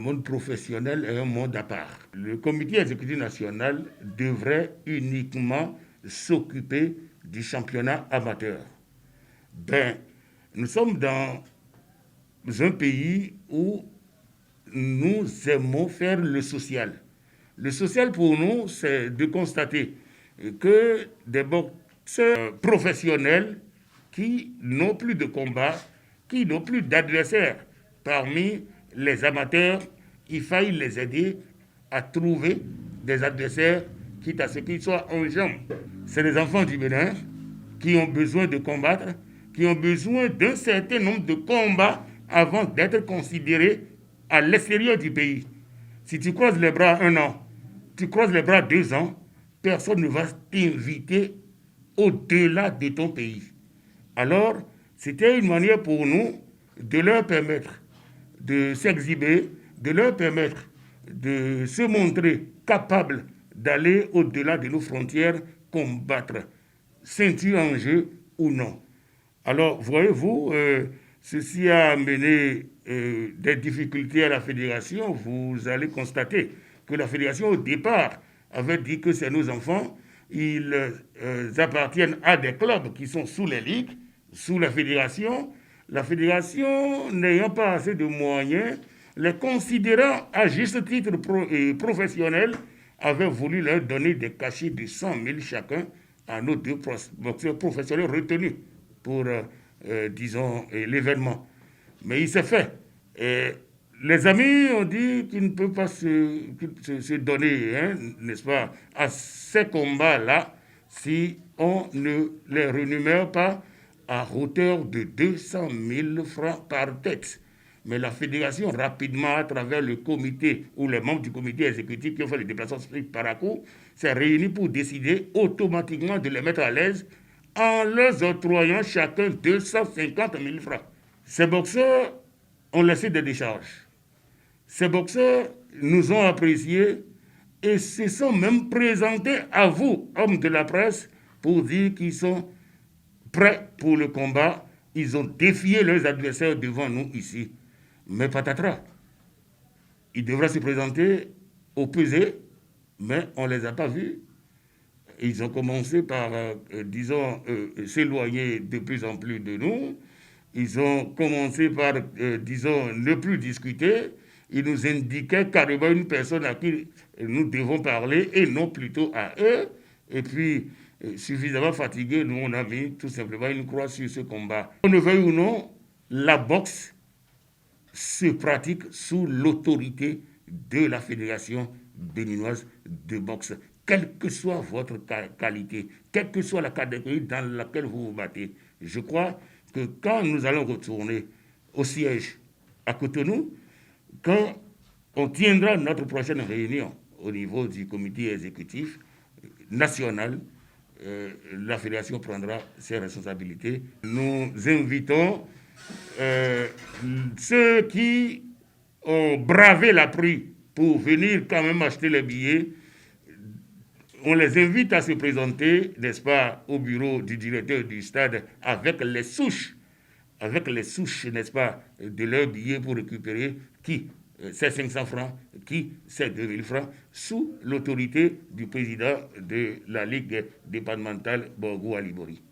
monde professionnel est un monde à part. Le comité exécutif national devrait uniquement s'occuper du championnat amateur. Nous sommes dans un pays où nous aimons faire le social. Le social pour nous, c'est de constater que des boxeurs professionnels qui n'ont plus de combat, qui n'ont plus d'adversaires parmi les amateurs, il faille les aider à trouver des adversaires, quitte à ce qu'ils soient en jambes. C'est les enfants du Bénin qui ont besoin de combattre, qui ont besoin d'un certain nombre de combats avant d'être considérés à l'extérieur du pays. Si tu croises les bras 1 an, tu croises les bras 2 ans, personne ne va t'inviter au-delà de ton pays. Alors, c'était une manière pour nous de leur permettre de s'exhiber, de leur permettre de se montrer capables d'aller au-delà de nos frontières, combattre, ceinture en jeu ou non. Alors, voyez-vous, ceci a amené des difficultés à la fédération. Vous allez constater que la fédération, au départ, avait dit que c'est nos enfants. Ils appartiennent à des clubs qui sont sous les ligues, sous la fédération. La fédération, n'ayant pas assez de moyens, les considérant à juste titre professionnels, avait voulu leur donner des cachets de 100 000 chacun à nos 2 boxeurs professionnels retenus pour, disons, l'événement. Mais il s'est fait. Et les amis ont dit qu'ils ne peuvent pas se donner, hein, n'est-ce pas, à ces combats-là si on ne les renumère pas à hauteur de 200 000 francs par tête. Mais la fédération, rapidement, à travers le comité ou les membres du comité exécutif qui ont fait le déplacement par à coup, s'est réunie pour décider automatiquement de les mettre à l'aise en leur octroyant chacun 250 000 francs. Ces boxeurs ont laissé des décharges. Ces boxeurs nous ont appréciés et se sont même présentés à vous, hommes de la presse, pour dire qu'ils sont prêts pour le combat. Ils ont défié leurs adversaires devant nous ici. Mais patatras, ils devraient se présenter au pesé, mais on ne les a pas vus. Ils ont commencé par, disons, s'éloigner de plus en plus de nous. Ils ont commencé par, disons, ne plus discuter. Ils nous indiquaient carrément une personne à qui nous devons parler et non plutôt à eux. Et puis, suffisamment fatigués, nous, on a mis tout simplement une croix sur ce combat. On ne veuille ou non, la boxe se pratique sous l'autorité de la Fédération béninoise de boxe. Quelle que soit votre qualité, quelle que soit la catégorie dans laquelle vous vous battez, je crois que quand nous allons retourner au siège à Cotonou, quand on tiendra notre prochaine réunion au niveau du comité exécutif national, la fédération prendra ses responsabilités. Nous invitons ceux qui ont bravé la pluie pour venir quand même acheter les billets. On les invite à se présenter, n'est-ce pas, au bureau du directeur du stade avec les souches, n'est-ce pas, de leurs billets pour récupérer qui c'est 500 francs, qui c'est 2000 francs, sous l'autorité du président de la Ligue départementale Borgo Alibori.